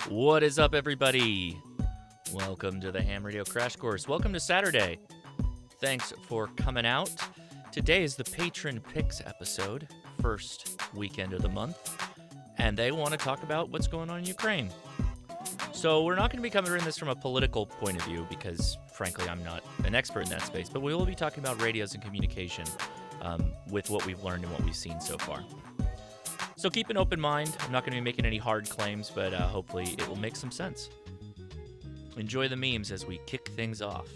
What is up, everybody? Welcome to the Ham Radio Crash Course. Welcome to Saturday. Thanks for coming out. Today is the Patron Picks episode, first weekend of the month, and they want to talk about what's going on in Ukraine. So we're not going to be covering this from a political point of view because, frankly, I'm not an expert in that space, but we will be talking about radios and communication with what we've learned and what we've seen so far. So keep an open mind. I'm not going to be making any hard claims, but hopefully it will make some sense. Enjoy the memes as we kick things off.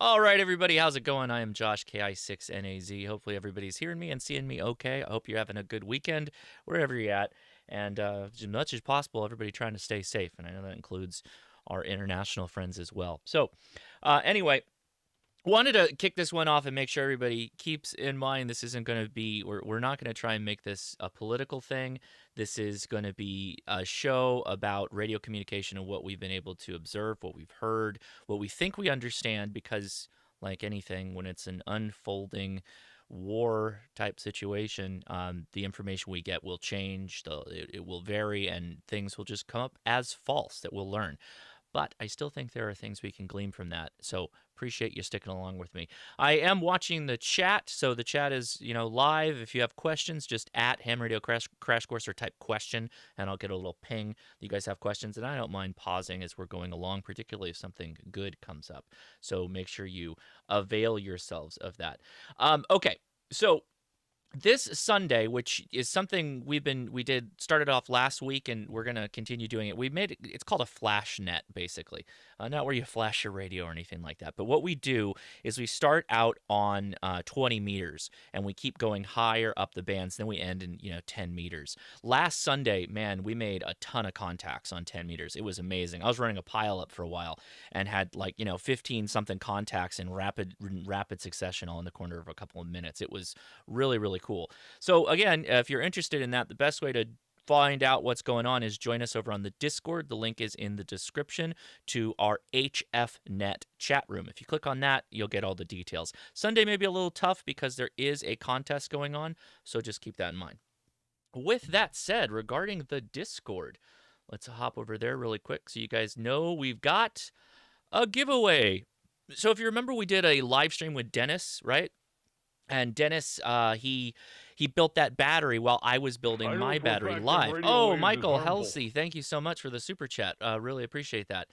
All right, everybody, how's it going? I am Josh, KI6NAZ. Hopefully everybody's hearing me and seeing me okay. I hope you're having a good weekend wherever you're at. And as much as possible, everybody trying to stay safe. And I know that includes our international friends as well. So anyway, wanted to kick this one off and make sure everybody keeps in mind this isn't going to be, we're not going to try and make this a political thing. This is going to be a show about radio communication and what we've been able to observe, what we've heard, what we think we understand, because like anything, when it's an unfolding war type situation, the information we get will change, it will vary, and things will just come up as false that we'll learn. But I still think there are things we can glean from that. So appreciate you sticking along with me. I am watching the chat. So the chat is, live. If you have questions, just at Ham Radio Crash Course or type question, and I'll get a little ping that you guys have questions. And I don't mind pausing as we're going along, particularly if something good comes up. So make sure you avail yourselves of that. Okay, so this Sunday, which is something started off last week, and we're going to continue doing it. It's called a flash net, basically. Not where you flash your radio or anything like that. But what we do is we start out on 20 meters, and we keep going higher up the bands. Then we end in, 10 meters. Last Sunday, man, we made a ton of contacts on 10 meters. It was amazing. I was running a pile up for a while and had 15 something contacts in rapid succession all in the corner of a couple of minutes. It was really, really cool. So again, if you're interested in that, the best way to find out what's going on is join us over on the Discord. The link is in the description to our HFNet chat room. If you click on that, you'll get all the details. Sunday may be a little tough because there is a contest going on, so just keep that in mind. With that said, regarding the Discord, let's hop over there really quick so you guys know we've got a giveaway. So if you remember, we did a live stream with Dennis, right? And Dennis, he built that battery while I was building my battery live. Oh, Michael Halsey, thank you so much for the super chat. Really appreciate that.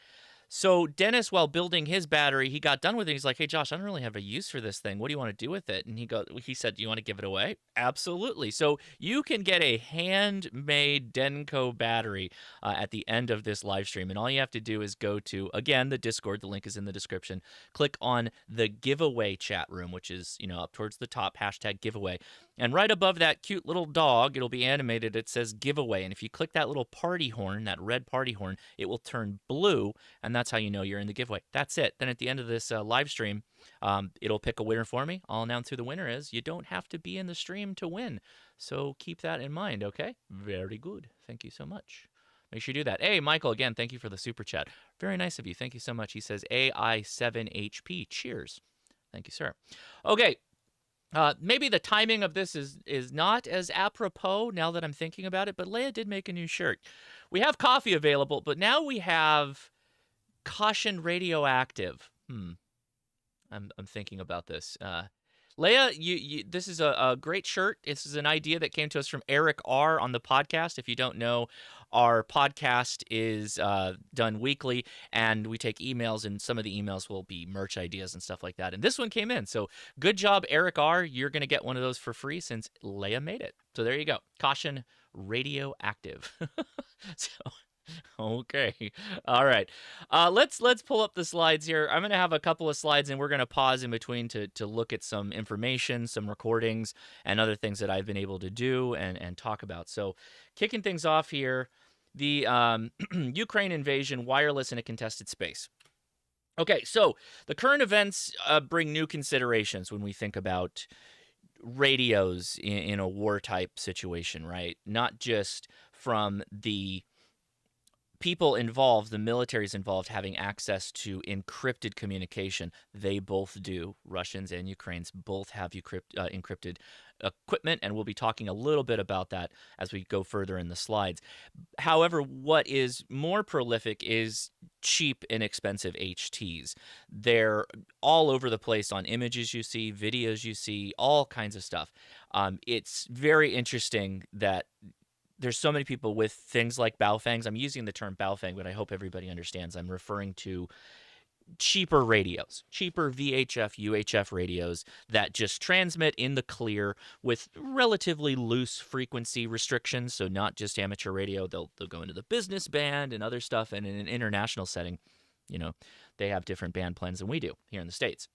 So Dennis, while building his battery, he got done with it. He's like, "Hey, Josh, I don't really have a use for this thing. What do you want to do with it?" And he said, "Do you want to give it away?" Absolutely. So you can get a handmade Denko battery at the end of this live stream. And all you have to do is go to, again, the Discord. The link is in the description. Click on the giveaway chat room, which is, up towards the top, #giveaway. And right above that cute little dog, it'll be animated. It says giveaway. And if you click that little party horn, that red party horn, it will turn blue. And that's how you know you're in the giveaway. That's it. Then at the end of this live stream, it'll pick a winner for me. I'll announce who the winner is. You don't have to be in the stream to win. So keep that in mind, okay? Very good. Thank you so much. Make sure you do that. Hey, Michael, again, thank you for the super chat. Very nice of you. Thank you so much. He says AI7HP. Cheers. Thank you, sir. Okay. Maybe the timing of this is not as apropos now that I'm thinking about it, but Leia did make a new shirt. We have coffee available, but now we have caution radioactive. I'm thinking about this. Leia, this is a great shirt. This is an idea that came to us from Eric R. on the podcast. If you don't know, our podcast is done weekly, and we take emails, and some of the emails will be merch ideas and stuff like that. And this one came in. So good job, Eric R. You're going to get one of those for free since Leia made it. So there you go. Caution radioactive. So... Okay. All right. Let's pull up the slides here. I'm going to have a couple of slides, and we're going to pause in between to look at some information, some recordings, and other things that I've been able to do and talk about. So kicking things off here, the Ukraine invasion, wireless in a contested space. Okay, so the current events bring new considerations when we think about radios in a war-type situation, right? Not just from the people involved, the militaries involved, having access to encrypted communication. They both do. Russians and Ukrainians both have encrypted equipment, and we'll be talking a little bit about that as we go further in the slides. However, what is more prolific is cheap, inexpensive HTs. They're all over the place on images you see, videos you see, all kinds of stuff. It's very interesting that there's so many people with things like Baofengs. I'm using the term Baofeng, but I hope everybody understands I'm referring to cheaper radios, cheaper VHF, UHF radios that just transmit in the clear with relatively loose frequency restrictions. So not just amateur radio, they'll go into the business band and other stuff. And in an international setting, you know, they have different band plans than we do here in the States.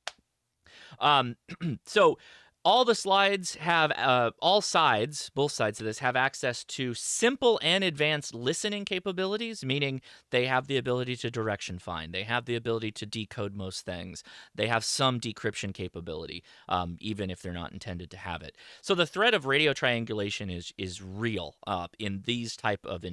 So all the slides have, both sides of this have access to simple and advanced listening capabilities, meaning they have the ability to direction find. They have the ability to decode most things. They have some decryption capability, even if they're not intended to have it. So the threat of radio triangulation is real in these type of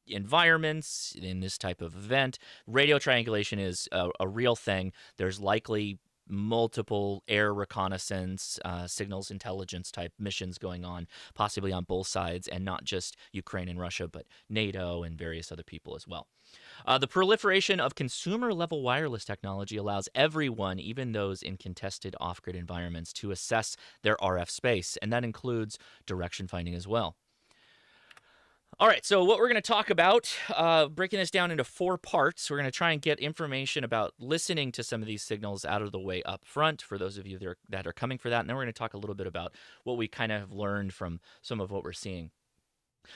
environments, in this type of event. Radio triangulation is a real thing. There's likely multiple air reconnaissance, signals intelligence type missions going on, possibly on both sides, and not just Ukraine and Russia, but NATO and various other people as well. The proliferation of consumer-level wireless technology allows everyone, even those in contested off-grid environments, to assess their RF space, and that includes direction finding as well. All right, so what we're going to talk about, breaking this down into 4 parts, we're going to try and get information about listening to some of these signals out of the way up front for those of you that are coming for that. And then we're going to talk a little bit about what we kind of have learned from some of what we're seeing.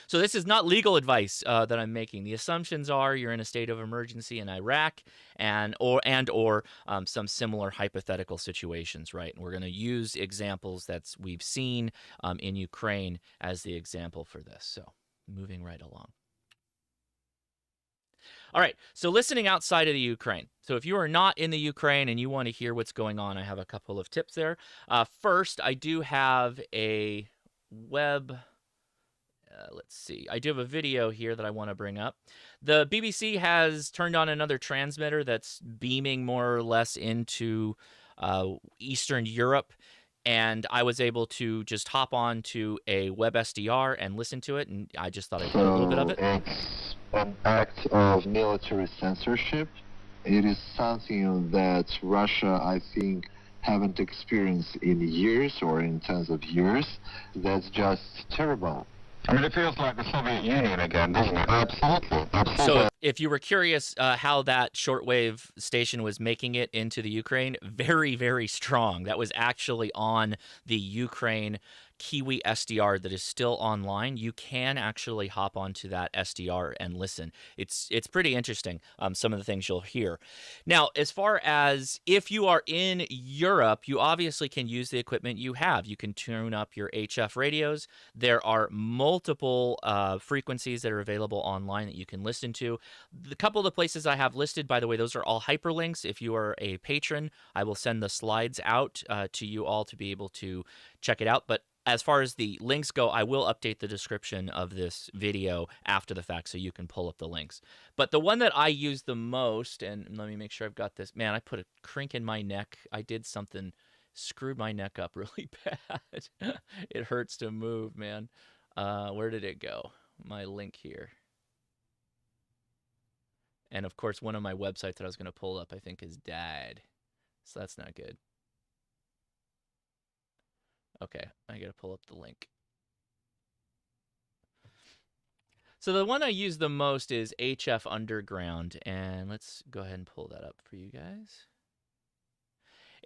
So this is not legal advice that I'm making. The assumptions are you're in a state of emergency in Iraq or some similar hypothetical situations, right? And we're going to use examples that we've seen in Ukraine as the example for this. So moving right along. All right, so listening outside of the Ukraine. So if you are not in the Ukraine and you want to hear what's going on, I have a couple of tips there. First, I do have a web... let's see. I do have a video here that I want to bring up. The BBC has turned on another transmitter that's beaming more or less into Eastern Europe. And I was able to just hop on to a web SDR and listen to it, and I just thought I'd play a little bit of it. It's an act of military censorship. It is something that Russia, I think, haven't experienced in years or in tens of years. That's just terrible. I mean, it feels like the Soviet Union again, doesn't it? Absolutely. So if you were curious how that shortwave station was making it into the Ukraine, very, very strong. That was actually on the Ukraine Kiwi SDR that is still online. You can actually hop onto that SDR and listen. It's pretty interesting, some of the things you'll hear. Now, as far as if you are in Europe, you obviously can use the equipment you have. You can tune up your HF radios. There are multiple frequencies that are available online that you can listen to. The couple of the places I have listed, by the way, those are all hyperlinks. If you are a patron, I will send the slides out to you all to be able to check it out. But as far as the links go, I will update the description of this video after the fact so you can pull up the links. But the one that I use the most, and let me make sure I've got this. Man, I put a crink in my neck. I did something, screwed my neck up really bad. It hurts to move, man. Where did it go? My link here. And of course, one of my websites that I was going to pull up, I think, has died. So that's not good. Okay, I gotta pull up the link. So the one I use the most is HF Underground, and let's go ahead and pull that up for you guys.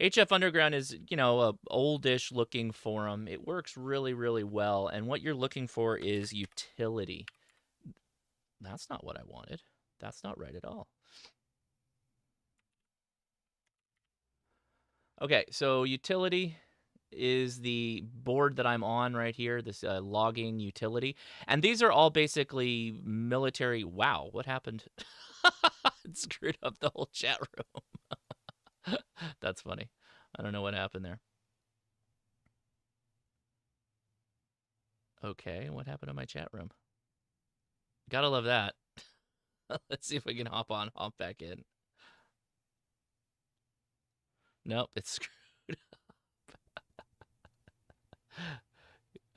HF Underground is, you know, a oldish looking forum. It works really, really well, and what you're looking for is utility. That's not what I wanted. That's not right at all. Okay, so utility. is the board that I'm on right here, this logging utility. And these are all basically military. Wow, what happened? It screwed up the whole chat room. That's funny. I don't know what happened there. Okay, what happened to my chat room? Gotta love that. Let's see if we can hop back in. Nope, it's screwed.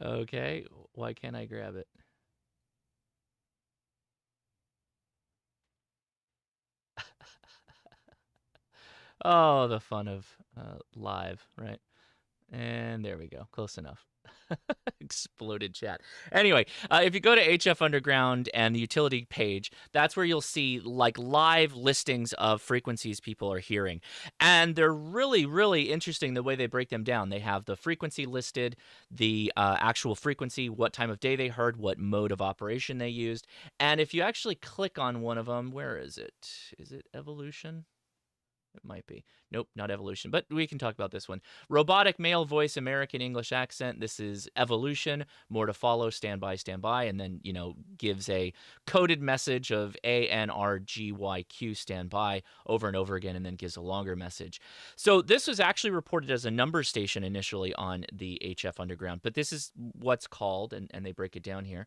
Okay, why can't I grab it? Oh, the fun of live, right? And there we go. Close enough. Exploded chat. Anyway, if you go to HF Underground and the utility page, that's where you'll see like live listings of frequencies people are hearing. And they're really, really interesting the way they break them down. They have the frequency listed, the actual frequency, what time of day they heard, what mode of operation they used. And if you actually click on one of them, where is it? Is it evolution? It might be. Nope, not evolution. But we can talk about this one. Robotic male voice, American English accent. This is evolution. More to follow. Stand by, stand by. And then, gives a coded message of ANRGYQ, stand by, over and over again, and then gives a longer message. So this was actually reported as a number station initially on the HF Underground. But this is what's called, and they break it down here.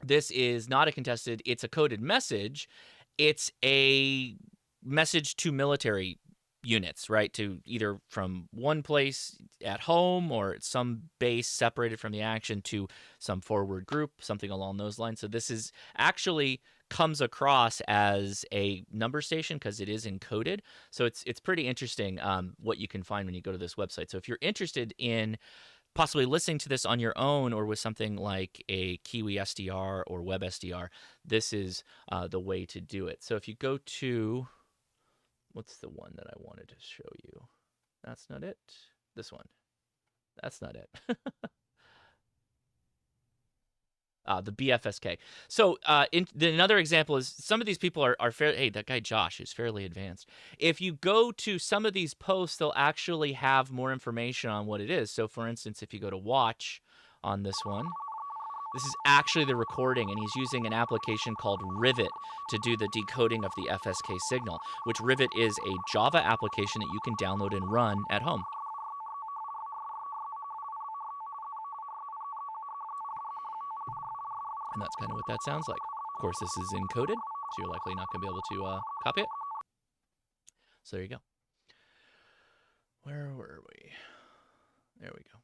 This is not a contested. It's a coded message. It's a message to military units, right? To either from one place at home or some base separated from the action to some forward group, something along those lines. So this is actually comes across as a number station because it is encoded. So it's pretty interesting what you can find when you go to this website. So if you're interested in possibly listening to this on your own or with something like a Kiwi SDR or Web SDR, this is the way to do it. So if you go to, what's the one that I wanted to show you? That's not it. This one. That's not it. The BFSK. So another example is some of these people are fair. Hey, that guy Josh is fairly advanced. If you go to some of these posts, they'll actually have more information on what it is. So for instance, if you go to watch on this one, this is actually the recording, and he's using an application called Rivet to do the decoding of the FSK signal, which Rivet is a Java application that you can download and run at home. And that's kind of what that sounds like. Of course, this is encoded, so you're likely not going to be able to copy it. So there you go. Where were we? There we go.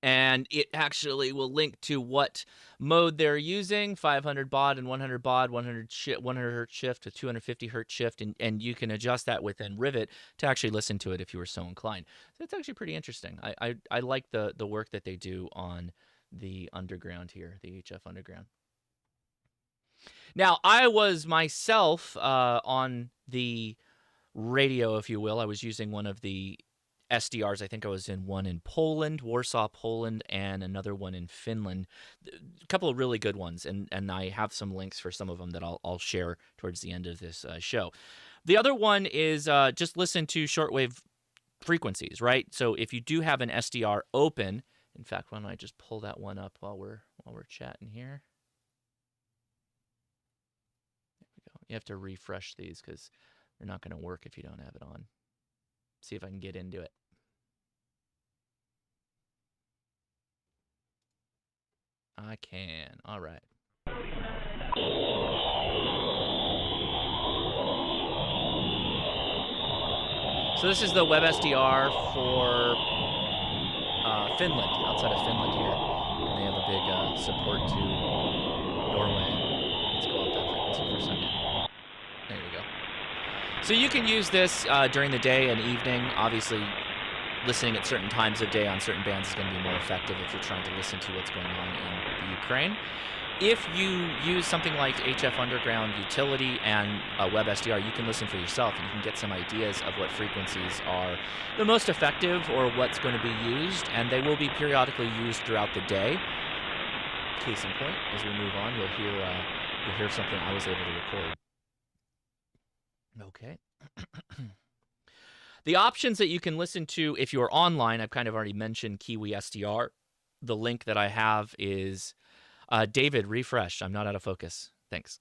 And it actually will link to what mode they're using, 500 baud and 100 baud, 100 hertz shift to 250 hertz shift, and you can adjust that within Rivet to actually listen to it if you were so inclined. So it's actually pretty interesting. I like the work that they do on the underground here, the HF Underground. Now, I was myself on the radio, if you will. I was using one of the SDRs. I think I was in one in Poland, Warsaw, Poland, and another one in Finland. A couple of really good ones, and I have some links for some of them that I'll share towards the end of this show. The other one is just listen to shortwave frequencies, right? So if you do have an SDR open, in fact, why don't I just pull that one up while we're chatting here? There we go. You have to refresh these because they're not going to work if you don't have it on. See if I can get into it. I can. All right. So this is the Web SDR for Finland, outside of Finland here. And they have a big support to Norway. Let's go up that frequency for a second. There we go. So you can use this during the day and evening. Obviously, listening at certain times of day on certain bands is going to be more effective if you're trying to listen to what's going on in the Ukraine. If you use something like HF Underground Utility and Web SDR, you can listen for yourself and you can get some ideas of what frequencies are the most effective or what's going to be used, and they will be periodically used throughout the day. Case in point, as we move on, you'll hear something I was able to record. Okay. The options that you can listen to if you're online, I've kind of already mentioned Kiwi SDR. The link that I have is David, refresh. I'm not out of focus. Thanks.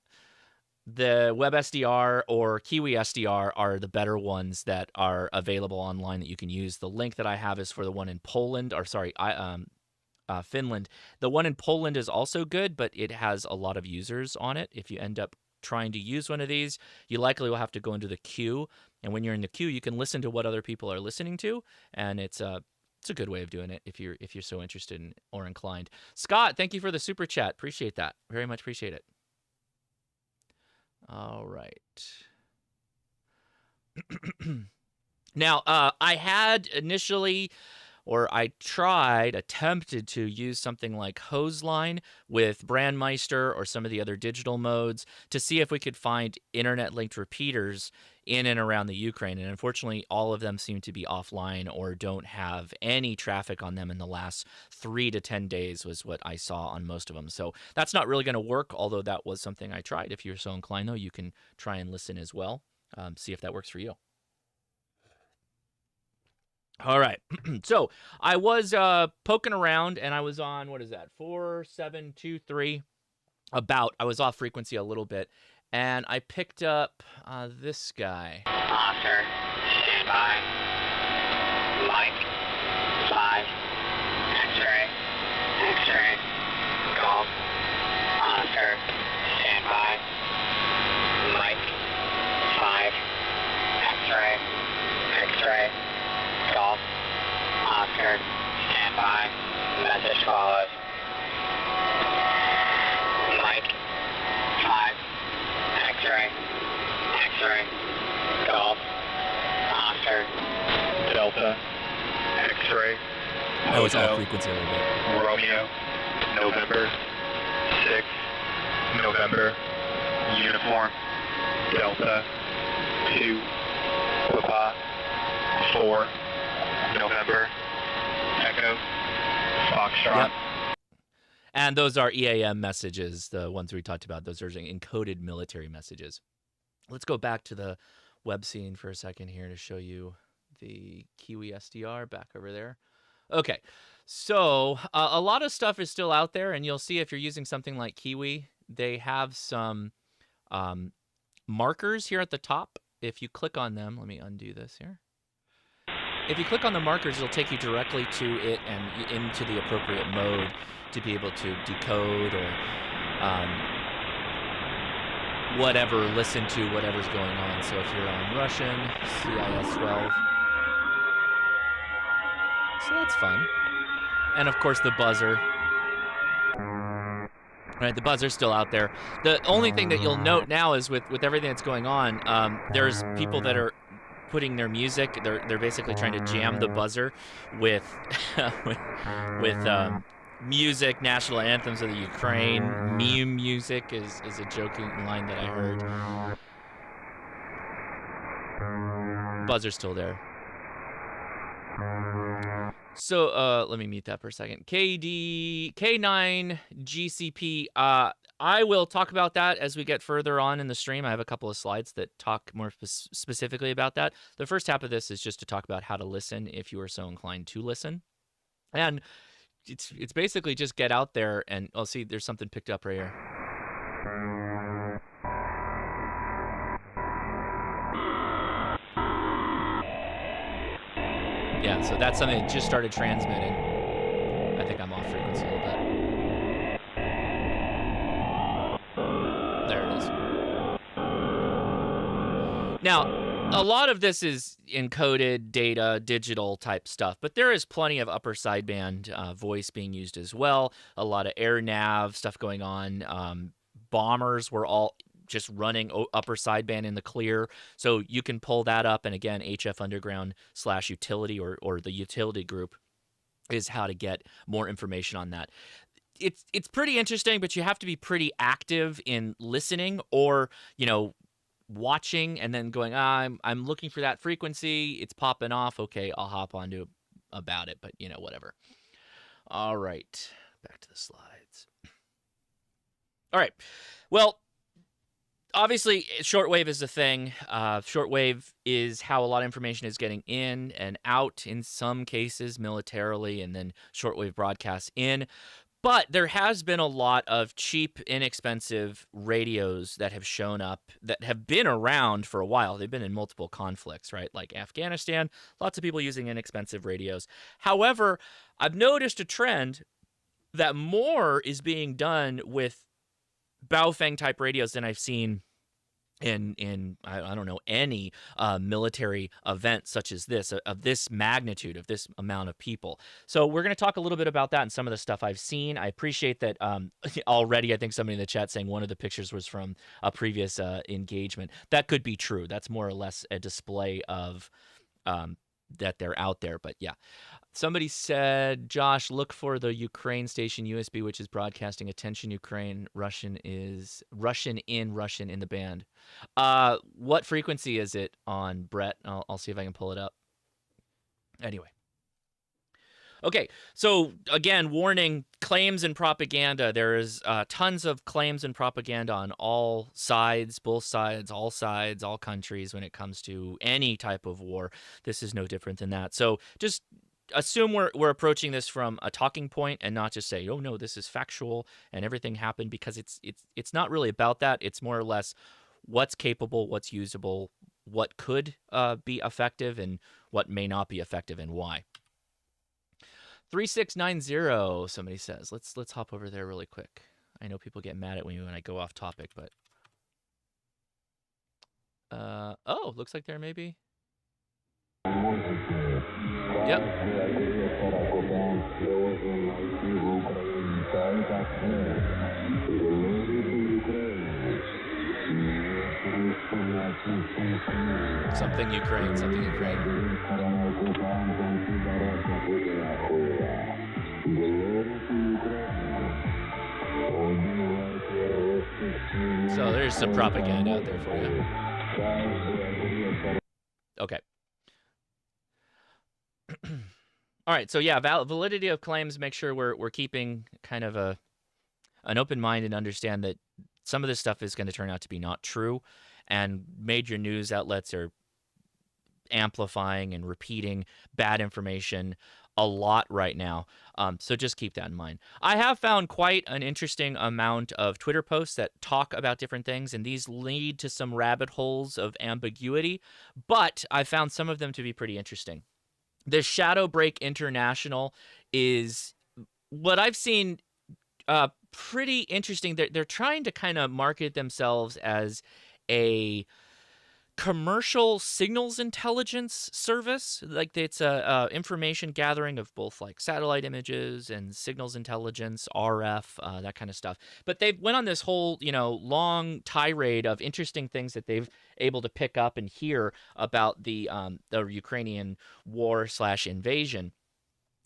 The Web SDR or Kiwi SDR are the better ones that are available online that you can use. The link that I have is for the one in Poland, or sorry, Finland. The one in Poland is also good, but it has a lot of users on it. If you end up trying to use one of these, you likely will have to go into the queue. And when you're in the queue, you can listen to what other people are listening to, and it's a good way of doing it if you're so interested in, or inclined. Scott, thank you for the super chat. Appreciate that. Very much appreciate it. All right. Now, I had initially, or I attempted to use something like Hoseline with Brandmeister or some of the other digital modes to see if we could find internet-linked repeaters in and around the Ukraine. And unfortunately, all of them seem to be offline or don't have any traffic on them in the last 3 to 10 days was what I saw on most of them. So that's not really going to work, although that was something I tried. If you're so inclined, though, you can try and listen as well. See if that works for you. All right. So I was poking around, and I was on, what is that, 4723. I was off frequency a little bit, and I picked up this guy. Oscar, stand by. Mike, 5. X-ray, X-ray, golf. Oscar, stand by. Mike, 5. X-ray, X-ray, golf. Oscar, stand by. Message follows. Mike, 5. X-ray, X-ray, golf. Oscar, Delta, X-ray, I was off Hotel, frequency a little bit. Romeo, November, 6, November, uniform, Delta, 2, Papa, 4, November, Echo, Foxtrot. Yep. And those are EAM messages, the ones we talked about. Those are encoded military messages. Let's go back to the web scene for a second here to show you the Kiwi SDR back over there. Okay, so a lot of stuff is still out there, and you'll see if you're using something like Kiwi, they have some markers here at the top. If you click on them, let me undo this here. If you click on the markers, it'll take you directly to it and into the appropriate mode to be able to decode or whatever, listen to whatever's going on. So if you're on Russian, CIS 12. So that's fun. And of course the buzzer. Right, the buzzer's still out there. The only thing that you'll note now is with everything that's going on, there's people that are putting their music. They're basically trying to jam the buzzer with with music, national anthems of the Ukraine. Meme music is a joking line that I heard. Buzzer's still there. So let me mute that for a second. K9 GCP. I will talk about that as we get further on in the stream. I have a couple of slides that talk more specifically about that. The first half of this is just to talk about how to listen if you are so inclined to listen. And it's basically just get out there and, oh, see, there's something picked up right here. Yeah, so that's something that just started transmitting. I think I'm off frequency a little bit. There it is. Now, a lot of this is encoded data, digital type stuff, but there is plenty of upper sideband voice being used as well. A lot of air nav stuff going on. Bombers were all just running upper sideband in the clear, so you can pull that up. And again, HF Underground /utility or the utility group is how to get more information on that. It's pretty interesting, but you have to be pretty active in listening, or watching and then going, I'm looking for that frequency, it's popping off, okay, I'll hop onto about it, but whatever. All right, back to the slides. All right, well, obviously, shortwave is a thing. Shortwave is how a lot of information is getting in and out, in some cases militarily, and then shortwave broadcasts in. But there has been a lot of cheap, inexpensive radios that have shown up that have been around for a while. They've been in multiple conflicts, right? Like Afghanistan, lots of people using inexpensive radios. However, I've noticed a trend that more is being done with Baofeng type radios than I've seen in I don't know, any military event such as this, of this magnitude, of this amount of people. So we're going to talk a little bit about that and some of the stuff I've seen. I appreciate that already. I think somebody in the chat saying one of the pictures was from a previous engagement. That could be true. That's more or less a display of that they're out there. But yeah. Somebody said, Josh, look for the Ukraine station USB, which is broadcasting attention Ukraine. Russian in the band. What frequency is it on, Brett? I'll see if I can pull it up. Anyway. Okay, so again, warning, claims and propaganda. There is tons of claims and propaganda on all sides, both sides, all countries when it comes to any type of war. This is no different than that. So just assume we're approaching this from a talking point and not just say, oh no, this is factual and everything happened, because it's not really about that. It's more or less what's capable, what's usable, what could be effective, and what may not be effective, and why. 3690, somebody says. Let's hop over there really quick. I know people get mad at me when I go off topic, but oh, looks like there may be. Yep. Something Ukraine. So there's some propaganda out there for you. Okay. All right, so yeah, validity of claims. Make sure we're keeping kind of an open mind and understand that some of this stuff is going to turn out to be not true, and major news outlets are amplifying and repeating bad information a lot right now. So just keep that in mind. I have found quite an interesting amount of Twitter posts that talk about different things, and these lead to some rabbit holes of ambiguity, but I found some of them to be pretty interesting. The Shadow Break International is what I've seen pretty interesting. They're trying to kind of market themselves as a commercial signals intelligence service. Like it's a information gathering of both like satellite images and signals intelligence, RF, that kind of stuff. But they've went on this whole, long tirade of interesting things that they've able to pick up and hear about the Ukrainian war/invasion.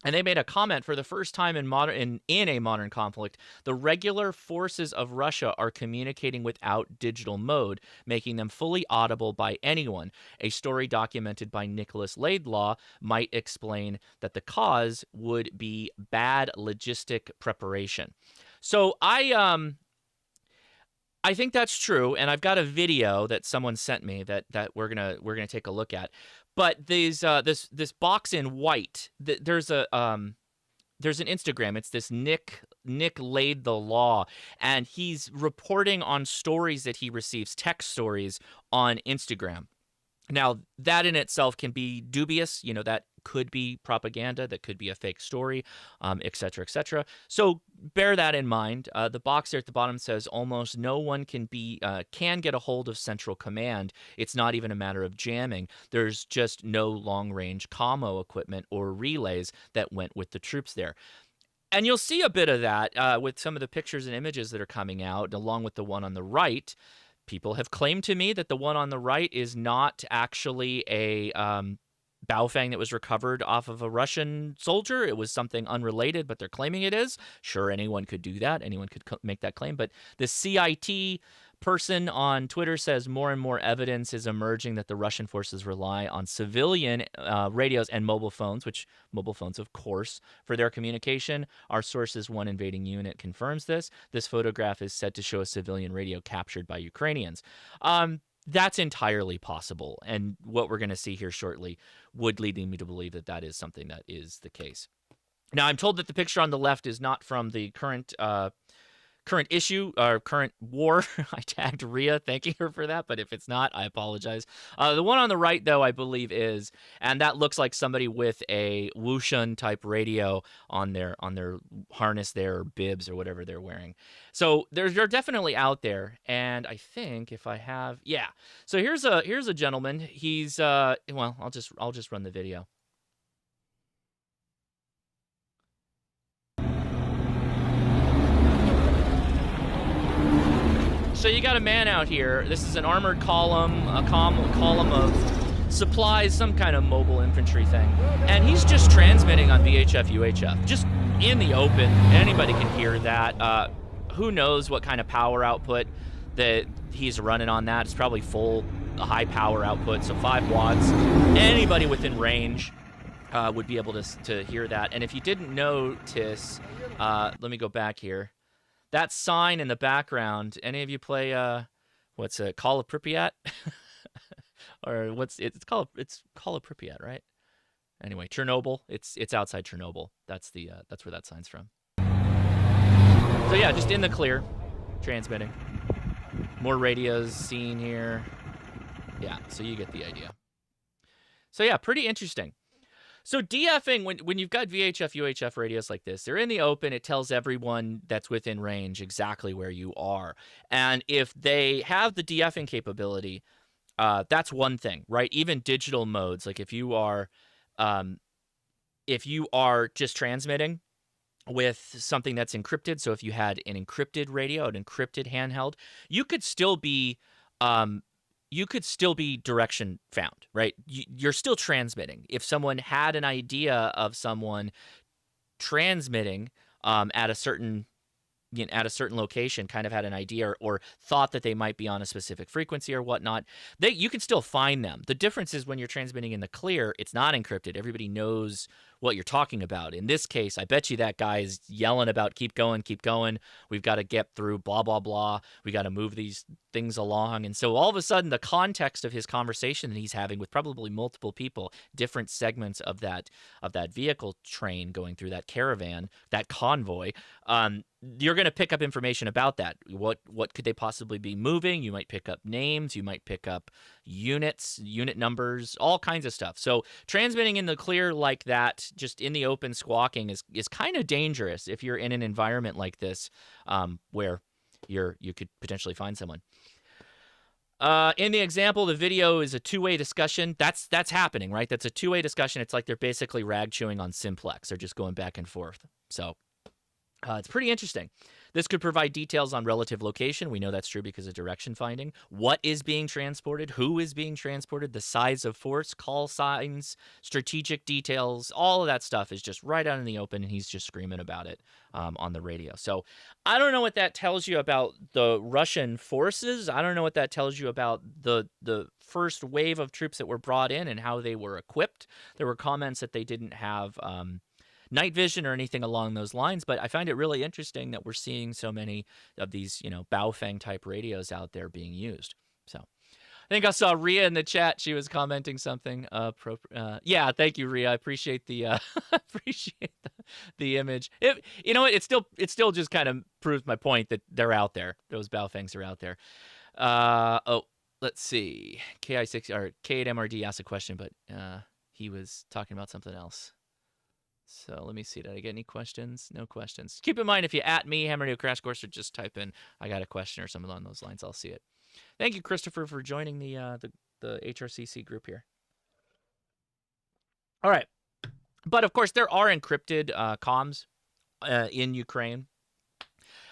And they made a comment: for the first time in a modern conflict, the regular forces of Russia are communicating without digital mode, making them fully audible by anyone. A story documented by Nicholas Laidlaw might explain that the cause would be bad logistic preparation. So I think that's true, and I've got a video that someone sent me that we're gonna take a look at. But these this box in white, there's an Instagram. It's this Nick Laid the Law, and he's reporting on stories that he receives, text stories on Instagram. Now, that in itself can be dubious. That could be propaganda, that could be a fake story, et cetera, et cetera. So bear that in mind. The box there at the bottom says almost no one can get a hold of Central Command. It's not even a matter of jamming. There's just no long-range commo equipment or relays that went with the troops there. And you'll see a bit of that with some of the pictures and images that are coming out, along with the one on the right. People have claimed to me that the one on the right is not actually a Baofeng that was recovered off of a Russian soldier. It was something unrelated, but they're claiming it is. Sure, anyone could do that. Anyone could make that claim. But the CIT person on Twitter says more and more evidence is emerging that the Russian forces rely on civilian radios and mobile phones, which mobile phones, of course, for their communication. Our source's one invading unit confirms this. This photograph is said to show a civilian radio captured by Ukrainians. That's entirely possible, and what we're going to see here shortly would lead me to believe that that is something that is the case. Now, I'm told that the picture on the left is not from the current issue or current war. I tagged Rhea, thanking her for that, but if it's not, I apologize. The one on the right, though, I believe is, and that looks like somebody with a Wushan type radio on their harness there, or bibs or whatever they're wearing. So they're definitely out there, and I think if I have, yeah. So here's a gentleman. He's well, I'll just run the video. So you got a man out here. This is an armored column, a column of supplies, some kind of mobile infantry thing. And he's just transmitting on VHF, UHF, just in the open. Anybody can hear that. Who knows what kind of power output that he's running on that. It's probably full high power output, so 5 watts. Anybody within range would be able to hear that. And if you didn't notice, let me go back here. That sign in the background, any of you play, what's it, Call of Pripyat? Or it's Call of Pripyat, right? Anyway, Chernobyl, it's outside Chernobyl. That's where that sign's from. So yeah, just in the clear, transmitting. More radios seen here. Yeah, so you get the idea. So yeah, pretty interesting. So DFing, when you've got VHF, UHF radios like this, they're in the open. It tells everyone that's within range exactly where you are. And if they have the DFing capability, that's one thing, right? Even digital modes, like if you are just transmitting with something that's encrypted, so if you had an encrypted radio, an encrypted handheld, you could still be direction found, right? You're still transmitting. If someone had an idea of someone transmitting at a certain location, kind of had an idea or thought that they might be on a specific frequency or whatnot, you can still find them. The difference is when you're transmitting in the clear, it's not encrypted. Everybody knows what you're talking about. In this case, I bet you that guy is yelling about keep going. We've got to get through blah, blah, blah. We got to move these things along. And so all of a sudden, the context of his conversation that he's having with probably multiple people, different segments of that vehicle train going through that caravan, that convoy, you're going to pick up information about that. What could they possibly be moving? You might pick up names. You might pick up units, unit numbers, all kinds of stuff. So transmitting in the clear like that, just in the open squawking, is kind of dangerous if you're in an environment like this where you could potentially find someone. In the example, the video is a two-way discussion. That's happening, right? That's a two-way discussion. It's like they're basically rag chewing on simplex. They're just going back and forth. So it's pretty interesting. This could provide details on relative location. We know that's true because of direction finding. What is being transported? Who is being transported? The size of force, call signs, strategic details. All of that stuff is just right out in the open, and he's just screaming about it on the radio. So I don't know what that tells you about the Russian forces. I don't know what that tells you about the first wave of troops that were brought in and how they were equipped. There were comments that they didn't have night vision or anything along those lines, but I find it really interesting that we're seeing so many of these, Baofeng type radios out there being used. So I think I saw Rhea in the chat. She was commenting something. Yeah, thank you, Rhea. I appreciate the the image. It still just kind of proves my point that they're out there. Those Baofengs are out there. Let's see. KI6 or K8MRD asked a question, but he was talking about something else. So let me see. Did I get any questions? No questions. Keep in mind, if you at me, Hammer New Crash Course, or just type in, I got a question or something along those lines, I'll see it. Thank you, Christopher, for joining the HRCC group here. All right. But, of course, there are encrypted comms in Ukraine.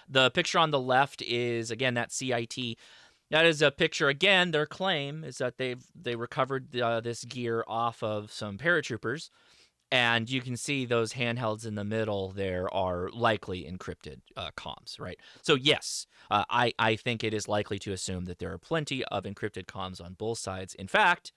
The picture on the left is, again, that CIT. That is a picture, again, their claim is that they recovered this gear off of some paratroopers. And you can see those handhelds in the middle there are likely encrypted comms, right? So yes, I think it is likely to assume that there are plenty of encrypted comms on both sides. In fact,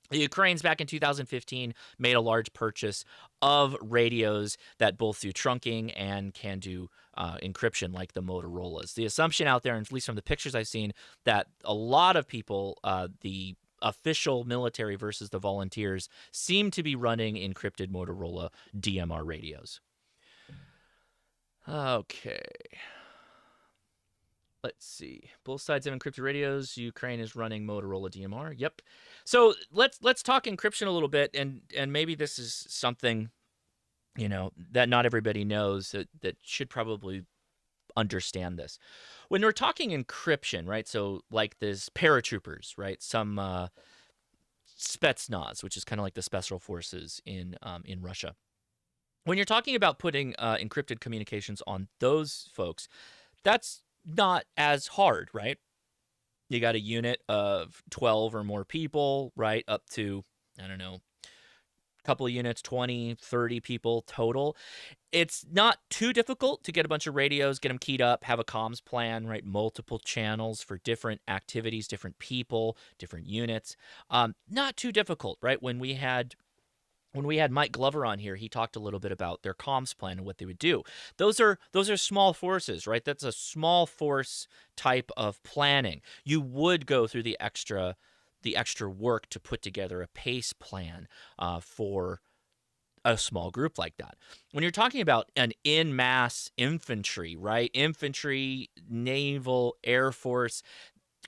the Ukrainians back in 2015 made a large purchase of radios that both do trunking and can do encryption like the Motorola's. The assumption out there, and at least from the pictures I've seen, that a lot of people, the official military versus the volunteers, seem to be running encrypted Motorola DMR radios. Okay. Let's see. Both sides have encrypted radios. Ukraine is running Motorola DMR. Yep. So let's talk encryption a little bit, and maybe this is something, you know, that not everybody knows that should probably understand this. When we're talking encryption, right? So like this paratroopers, right? Some Spetsnaz, which is kind of like the special forces in Russia. When you're talking about putting encrypted communications on those folks, that's not as hard, right? You got a unit of 12 or more people, right? Up to, I don't know, a couple of units, 20, 30 people total. It's not too difficult to get a bunch of radios, get them keyed up, have a comms plan, right? Multiple channels for different activities, different people, different units. Not too difficult, right? When we had Mike Glover on here, he talked a little bit about their comms plan and what they would do. Those are small forces, right? That's a small force type of planning. You would go through the extra work to put together a pace plan for a small group like that. When you're talking about an en masse infantry, right? Infantry, naval, air force,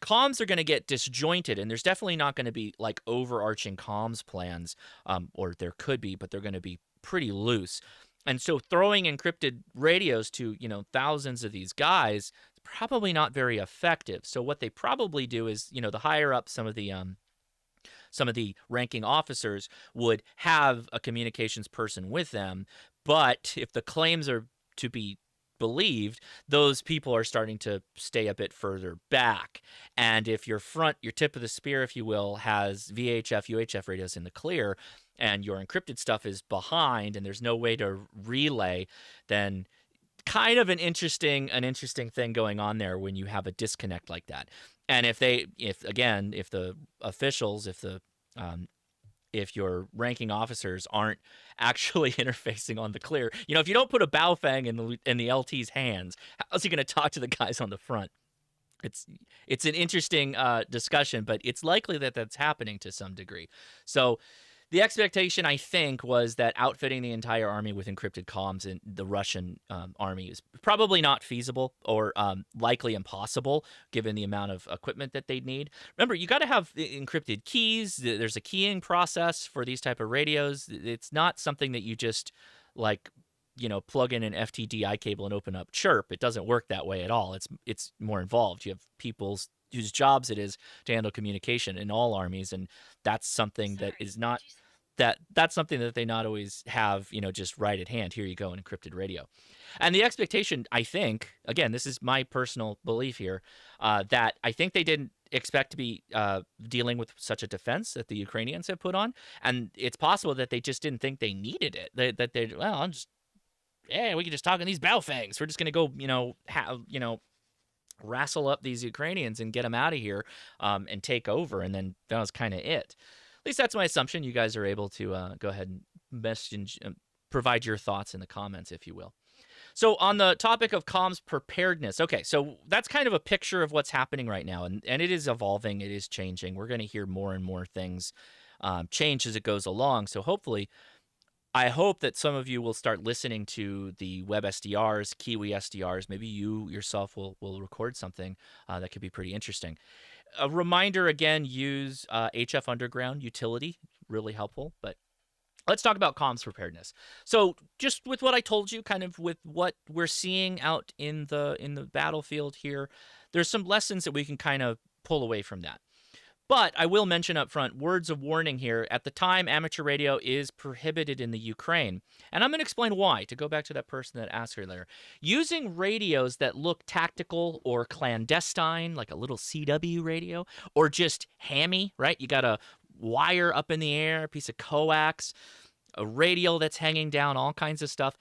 comms are going to get disjointed, and there's definitely not going to be like overarching comms plans, or there could be, but they're going to be pretty loose. And so throwing encrypted radios to, you know, thousands of these guys is probably not very effective. So what they probably do is, you know, the higher up, some of the ranking officers would have a communications person with them. But if the claims are to be believed, those people are starting to stay a bit further back. And if your tip of the spear, if you will, has VHF, UHF radios in the clear, and your encrypted stuff is behind, and there's no way to relay, then kind of an interesting thing going on there when you have a disconnect like that. And if the officials, if your ranking officers aren't actually interfacing on the clear, you know, if you don't put a Baofeng in the LT's hands, how's he going to talk to the guys on the front? It's an interesting discussion, but it's likely that that's happening to some degree. So the expectation, I think, was that outfitting the entire army with encrypted comms in the Russian army is probably not feasible, or likely impossible, given the amount of equipment that they'd need. Remember, you got to have encrypted keys. There's a keying process for these type of radios. It's not something that you just, like, you know, plug in an FTDI cable and open up Chirp. It doesn't work that way at all. It's more involved. You have people's whose jobs it is to handle communication in all armies, and that's something that is not that's something that they not always have, you know, just right at hand. Here you go, an encrypted radio. And the expectation, I think, again, this is my personal belief here, that I think they didn't expect to be dealing with such a defense that the Ukrainians have put on. And it's possible that they just didn't think they needed it. We can just talk in these Baofengs. We're just going to go, wrestle up these Ukrainians and get them out of here and take over. And then that was kind of it. At least that's my assumption. You guys are able to go ahead and message, provide your thoughts in the comments, if you will. So on the topic of comms preparedness, okay, so that's kind of a picture of what's happening right now, and it is evolving, it is changing. We're going to hear more and more things change as it goes along. So hopefully, I hope that some of you will start listening to the web SDRs, Kiwi SDRs. Maybe you yourself will record something that could be pretty interesting. A reminder again, use HF Underground utility, really helpful. But let's talk about comms preparedness. So just with what I told you, kind of with what we're seeing out in the battlefield here, there's some lessons that we can kind of pull away from that. But I will mention up front, words of warning here. At the time, amateur radio is prohibited in the Ukraine. And I'm going to explain why, to go back to that person that asked earlier. Using radios that look tactical or clandestine, like a little CW radio, or just hammy, right? You got a wire up in the air, a piece of coax. a radio that's hanging down, all kinds of stuff.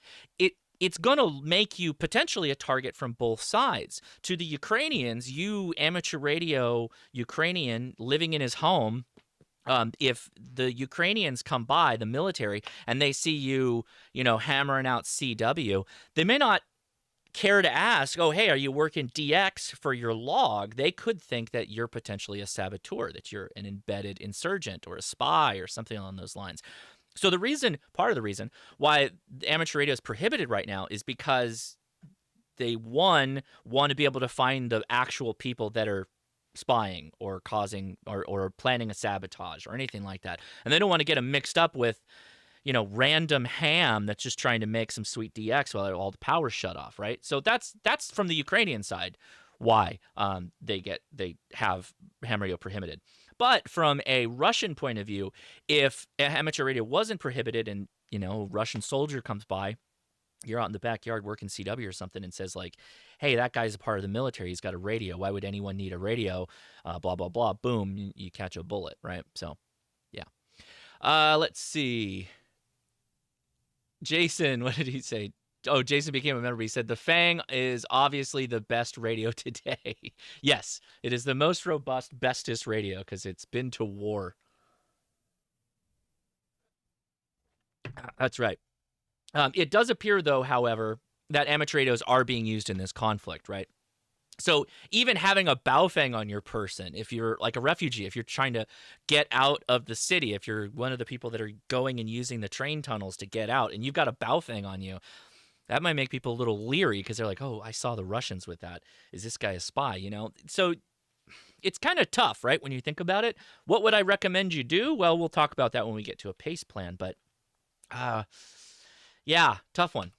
It's going to make you potentially a target from both sides. To the Ukrainians, you amateur radio Ukrainian living in his home, if the Ukrainians come by, the military, and they see you, hammering out CW, they may not care to ask, oh, hey, are you working DX for your log? They could think that you're potentially a saboteur, that you're an embedded insurgent or a spy or something along those lines. So part of the reason why amateur radio is prohibited right now is because they, want to be able to find the actual people that are spying or causing or planning a sabotage or anything like that. And they don't want to get them mixed up with, random ham that's just trying to make some sweet DX while all the power's shut off, right? So that's from the Ukrainian side why they have ham radio prohibited. But from a Russian point of view, if amateur radio wasn't prohibited and, a Russian soldier comes by, you're out in the backyard working CW or something and says like, hey, that guy's a part of the military. He's got a radio. Why would anyone need a radio? Blah, blah, blah. Boom, you catch a bullet, right? So, yeah. Let's see. Jason, what did he say? Oh, Jason became a member. He said, the Fang is obviously the best radio today. Yes, it is the most robust, bestest radio because it's been to war. That's right. It does appear, though, however, that amateur radios are being used in this conflict, right? So even having a Baofeng on your person, if you're like a refugee, if you're trying to get out of the city, if you're one of the people that are going and using the train tunnels to get out and you've got a Baofeng on you, that might make people a little leery because they're like, oh, I saw the Russians with that. Is this guy a spy, So it's kind of tough, right, when you think about it. What would I recommend you do? Well, we'll talk about that when we get to a PACE plan, but yeah, tough one.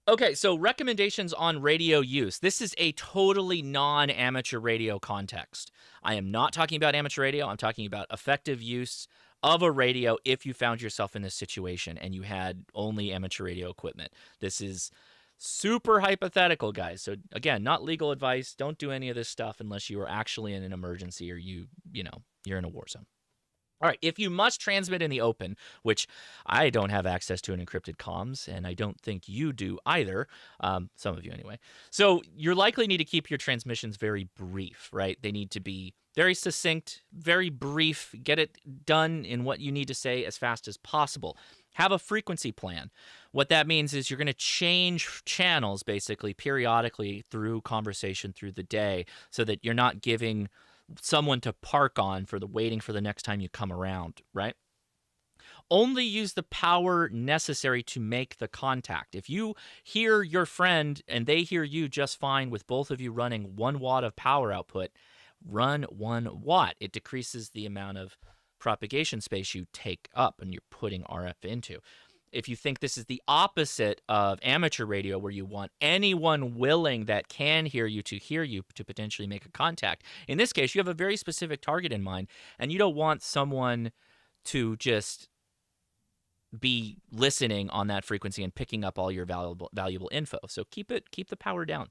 Okay, so recommendations on radio use. This is a totally non-amateur radio context. I am not talking about amateur radio. I'm talking about effective use of a radio if you found yourself in this situation and you had only amateur radio equipment. This is super hypothetical, guys. So again, not legal advice. Don't do any of this stuff unless you are actually in an emergency or you're in a war zone. All right, if you must transmit in the open, which I don't have access to an encrypted comms, and I don't think you do either, some of you anyway. So you likely need to keep your transmissions very brief, right? They need to be very succinct, very brief, get it done in what you need to say as fast as possible. Have a frequency plan. What that means is you're going to change channels basically periodically through conversation through the day so that you're not giving someone to park on waiting for the next time you come around, right? Only use the power necessary to make the contact. If you hear your friend and they hear you just fine with both of you running 1 watt of power output, run 1 watt. It decreases the amount of propagation space you take up and you're putting RF into. If you think this is the opposite of amateur radio where you want anyone willing that can hear you to potentially make a contact, in this case, you have a very specific target in mind, and you don't want someone to just be listening on that frequency and picking up all your valuable info. So keep the power down.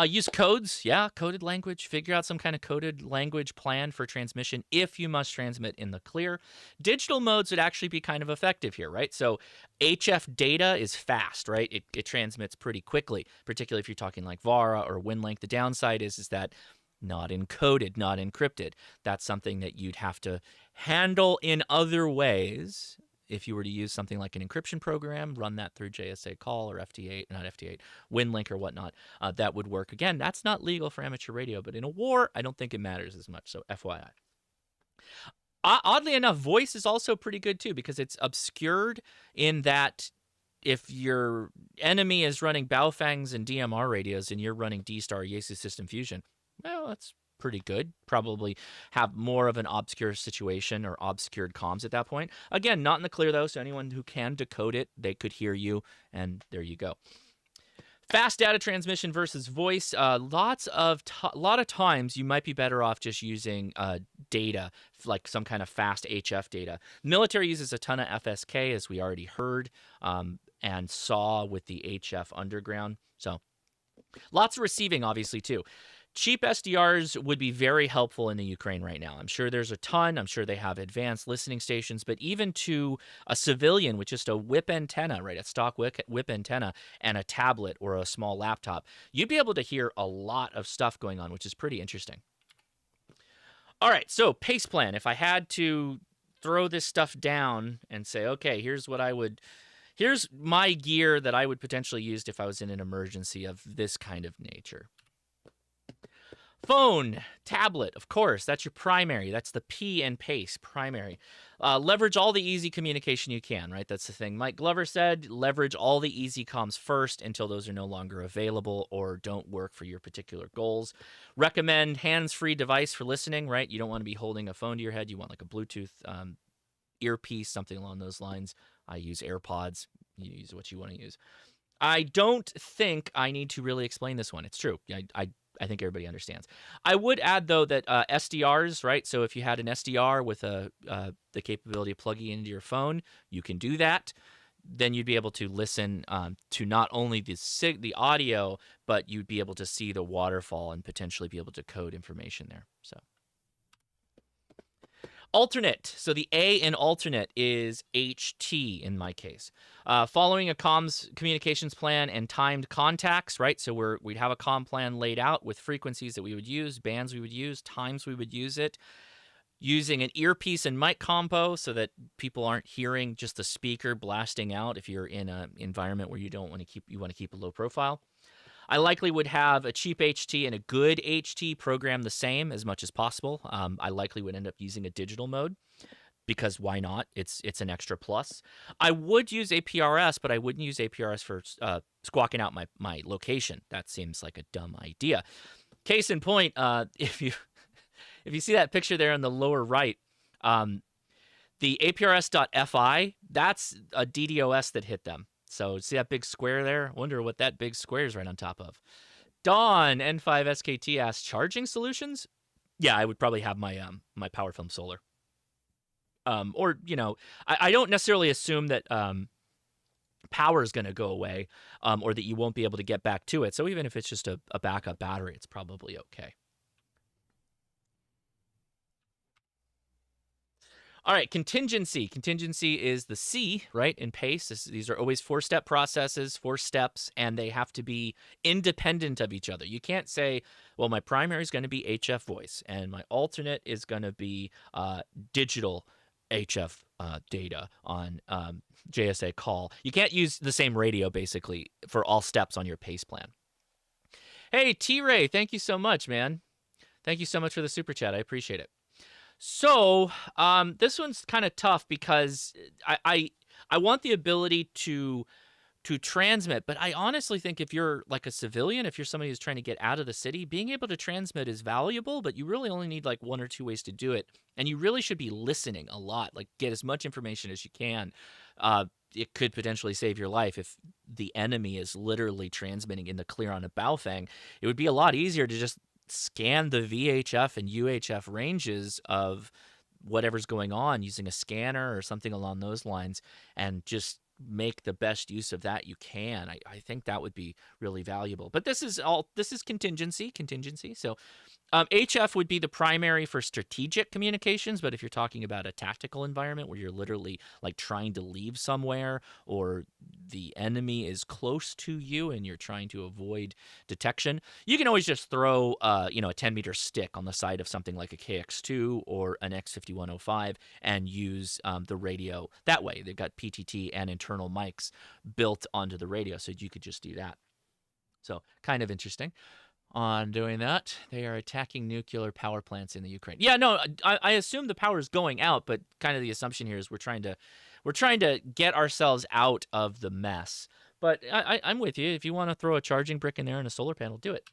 Use codes, coded language. Figure out some kind of coded language plan for transmission if you must transmit in the clear. Digital modes would actually be kind of effective here, right? So HF data is fast, right? It transmits pretty quickly, particularly if you're talking like VARA or WinLink. The downside is that not encoded, not encrypted. That's something that you'd have to handle in other ways. If you were to use something like an encryption program, run that through JSA call or not FT8, WinLink or whatnot, that would work. Again, that's not legal for amateur radio, but in a war, I don't think it matters as much, so FYI. Oddly enough, voice is also pretty good too because it's obscured in that if your enemy is running Baofengs and DMR radios and you're running D-Star Yaesu System Fusion, well, that's pretty good. Probably have more of an obscure situation or obscured comms at that point. Again, not in the clear though, so anyone who can decode it, they could hear you, and there you go. Fast data transmission versus voice. A lot of times you might be better off just using data, like some kind of fast HF data. Military uses a ton of FSK, as we already heard and saw with the HF underground. So lots of receiving, obviously, too. cheap SDRs would be very helpful in the Ukraine right now. I'm sure there's a ton. I'm sure they have advanced listening stations, but even to a civilian with just a whip antenna, right, a stock whip antenna and a tablet or a small laptop, you'd be able to hear a lot of stuff going on, which is pretty interesting. All right, so pace plan. If I had to throw this stuff down and say, okay, here's my gear that I would potentially use if I was in an emergency of this kind of nature. Phone, tablet, of course, that's your primary. That's the P in pace, primary. Leverage all the easy communication you can, right? That's the thing. Mike Glover said, leverage all the easy comms first until those are no longer available or don't work for your particular goals. Recommend hands-free device for listening, right? You don't want to be holding a phone to your head. You want like a Bluetooth earpiece, something along those lines. I use AirPods. You use what you want to use. I don't think I need to really explain this one. It's true. I think everybody understands. I would add, though, that SDRs, right? So if you had an SDR with the capability of plugging into your phone, you can do that. Then you'd be able to listen to not only the audio, but you'd be able to see the waterfall and potentially be able to code information there. So alternate. So the A in alternate is HT in my case. Following a comms communications plan and timed contacts, right? So we'd have a comm plan laid out with frequencies that we would use, bands we would use, times we would use it. Using an earpiece and mic combo so that people aren't hearing just the speaker blasting out if you're in an environment where you want to keep a low profile. I likely would have a cheap HT and a good HT program the same as much as possible. I likely would end up using a digital mode because why not? It's an extra plus. I would use APRS, but I wouldn't use APRS for squawking out my location. That seems like a dumb idea. Case in point, if you see that picture there in the lower right, the APRS.FI, that's a DDoS that hit them. So see that big square there? I wonder what that big square is right on top of. Dawn N5SKT asks, charging solutions? Yeah, I would probably have my my PowerFilm Solar. Or, I don't necessarily assume that power is going to go away or that you won't be able to get back to it. So even if it's just a backup battery, it's probably okay. All right, contingency. Contingency is the C, right, in PACE. These are always 4-step processes, 4 steps, and they have to be independent of each other. You can't say, well, my primary is going to be HF voice, and my alternate is going to be digital HF data on JSA call. You can't use the same radio, basically, for all steps on your PACE plan. Hey, T-Ray, thank you so much, man. Thank you so much for the super chat. I appreciate it. So this one's kind of tough because I want the ability to transmit, but I honestly think if you're like a civilian, if you're somebody who's trying to get out of the city, being able to transmit is valuable, but you really only need like 1 or 2 ways to do it, and you really should be listening a lot, like get as much information as you can. It could potentially save your life if the enemy is literally transmitting in the clear on a Baofeng. It would be a lot easier to just scan the VHF and UHF ranges of whatever's going on using a scanner or something along those lines and just make the best use of that you can. I think that would be really valuable. But this is contingency. So HF would be the primary for strategic communications, but if you're talking about a tactical environment where you're literally like trying to leave somewhere or the enemy is close to you and you're trying to avoid detection, you can always just throw a 10-meter stick on the side of something like a KX2 or an X5105 and use the radio that way. They've got PTT and internal mics built onto the radio, so you could just do that. So kind of interesting. On doing that, they are attacking nuclear power plants in the Ukraine. Yeah, no, I assume the power is going out, but kind of the assumption here is we're trying to get ourselves out of the mess. But I'm with you. If you want to throw a charging brick in there and a solar panel, do it.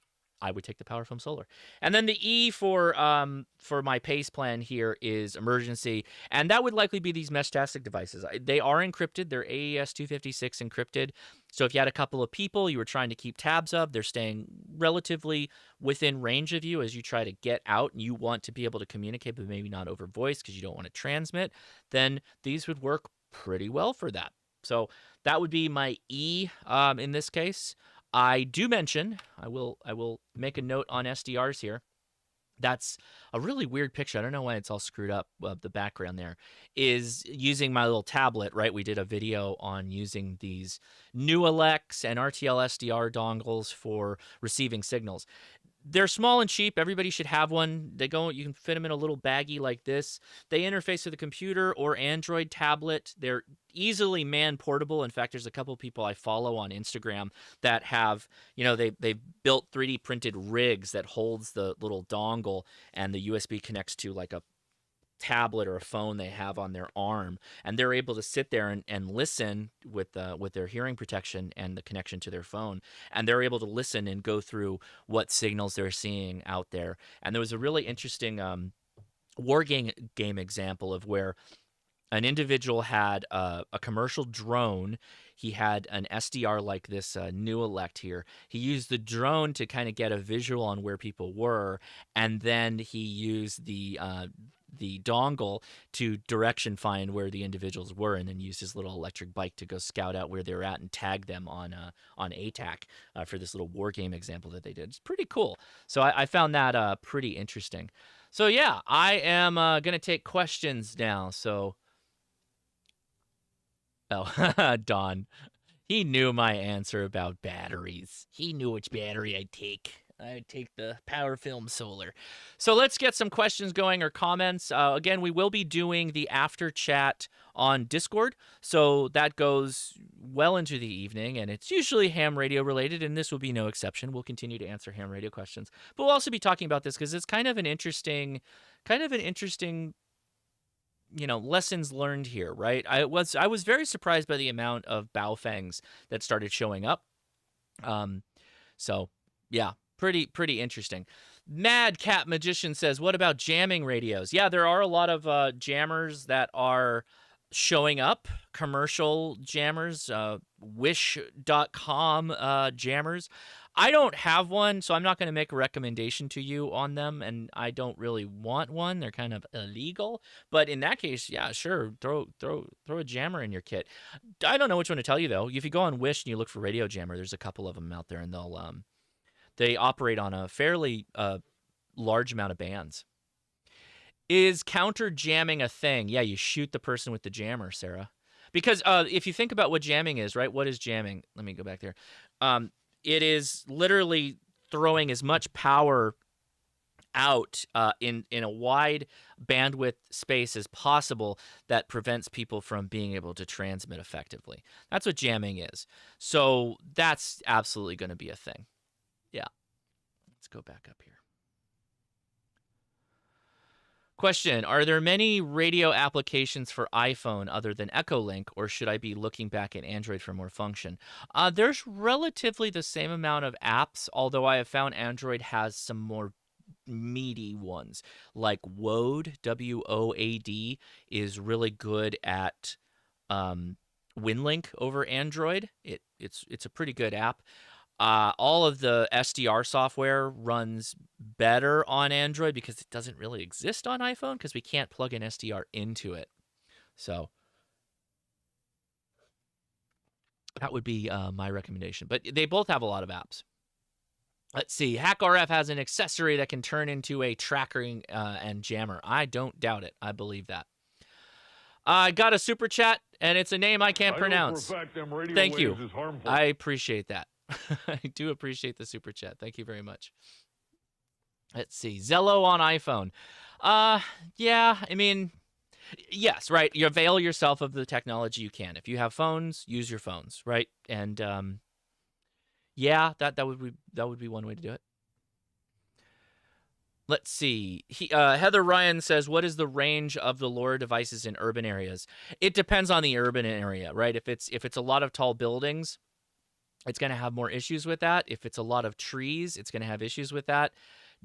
I would take the power from solar. And then the E for my PACE plan here is emergency, and that would likely be these Meshtastic devices. They are encrypted. They're AES-256 encrypted. So if you had a couple of people you were trying to keep tabs of, they're staying relatively within range of you as you try to get out and you want to be able to communicate, but maybe not over voice because you don't want to transmit, then these would work pretty well for that. So that would be my E in this case. I do mention, I will make a note on SDRs here. That's a really weird picture. I don't know why it's all screwed up. The background there is using my little tablet, right? We did a video on using these new Alex and RTL SDR dongles for receiving signals. They're small and cheap. Everybody should have one. You can fit them in a little baggie like this. They interface with a computer or Android tablet. They're easily man portable. In fact, there's a couple people I follow on Instagram that have, they've built 3D printed rigs that holds the little dongle, and the USB connects to like a tablet or a phone they have on their arm, and they're able to sit there and listen with their hearing protection and the connection to their phone, and they're able to listen and go through what signals they're seeing out there. And there was a really interesting war game example of where an individual had a commercial drone. He had an SDR like this new elect here. He used the drone to kind of get a visual on where people were, and then he used the dongle to direction find where the individuals were, and then use his little electric bike to go scout out where they were at and tag them on ATAC for this little war game example that they did. It's pretty cool. So I found that pretty interesting. So yeah, I am going to take questions now. So, Don, he knew my answer about batteries. He knew which battery I'd take. I would take the Power Film Solar. So let's get some questions going or comments. Again, we will be doing the after chat on Discord. So that goes well into the evening, and it's usually ham radio related, and this will be no exception. We'll continue to answer ham radio questions. But we'll also be talking about this because it's kind of an interesting, lessons learned here, right? I was very surprised by the amount of Baofengs that started showing up. So yeah. Pretty interesting. Mad Cat Magician says, what about jamming radios? Yeah, there are a lot of jammers that are showing up, commercial jammers, wish.com jammers. I don't have one, so I'm not going to make a recommendation to you on them, and I don't really want one. They're kind of illegal. But in that case, yeah, sure, throw a jammer in your kit. I don't know which one to tell you, though. If you go on Wish and you look for radio jammer, there's a couple of them out there, and they operate on a fairly large amount of bands. Is counter jamming a thing? Yeah, you shoot the person with the jammer, Sarah. Because if you think about what jamming is, right? What is jamming? Let me go back there. It is literally throwing as much power out in a wide bandwidth space as possible that prevents people from being able to transmit effectively. That's what jamming is. So that's absolutely going to be a thing. Yeah. Let's go back up here. Question, are there many radio applications for iPhone other than Echolink, or should I be looking back at Android for more function? There's relatively the same amount of apps, although I have found Android has some more meaty ones. Like WOAD, WOAD, is really good at WinLink over Android. It's a pretty good app. All of the SDR software runs better on Android because it doesn't really exist on iPhone because we can't plug an SDR into it. So that would be my recommendation. But they both have a lot of apps. Let's see. HackRF has an accessory that can turn into a tracking and jammer. I don't doubt it. I believe that. I got a super chat, and it's a name I can't pronounce. Thank you. I appreciate that. I do appreciate the super chat. Thank you very much. Let's see. Zello on iPhone. Yeah, I mean, yes, right. You avail yourself of the technology you can. If you have phones, use your phones, right? And yeah, that would be one way to do it. Let's see. Heather Ryan says, what is the range of the LoRa devices in urban areas? It depends on the urban area, right? If it's a lot of tall buildings, it's going to have more issues with that. If it's a lot of trees, it's going to have issues with that.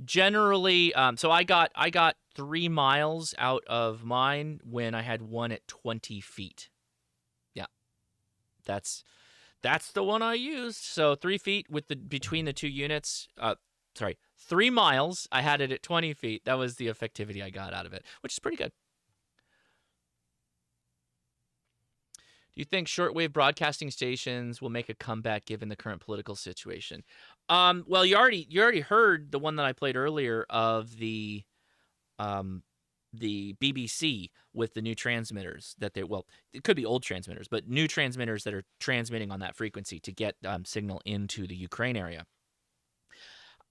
Generally, so I got 3 miles out of mine when I had one at 20 feet. Yeah, that's the one I used. So 3 feet between the two units. 3 miles. I had it at 20 feet. That was the effectivity I got out of it, which is pretty good. Do you think shortwave broadcasting stations will make a comeback given the current political situation? Well, you already heard the one that I played earlier of the BBC with the new transmitters that it could be old transmitters, but new transmitters that are transmitting on that frequency to get signal into the Ukraine area.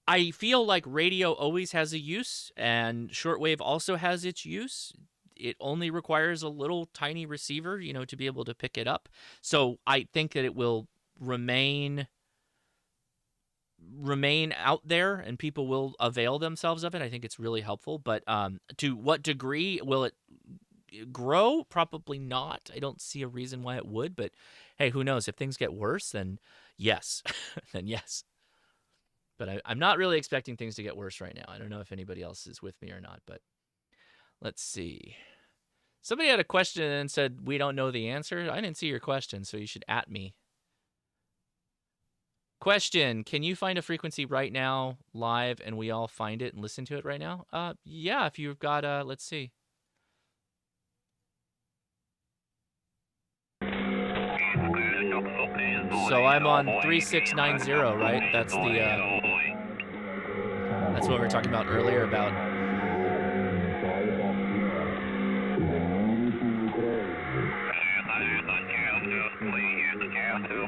I feel like radio always has a use, and shortwave also has its use. It only requires a little tiny receiver, to be able to pick it up. So I think that it will remain out there, and people will avail themselves of it. I think it's really helpful. But to what degree will it grow? Probably not. I don't see a reason why it would. But hey, who knows? If things get worse, then yes, then yes. But I'm not really expecting things to get worse right now. I don't know if anybody else is with me or not, but let's see. Somebody had a question and said, we don't know the answer. I didn't see your question, so you should @ me. Question, can you find a frequency right now live and we all find it and listen to it right now? Yeah, if you've got, let's see. So I'm on 3690, right? That's what we were talking about earlier about.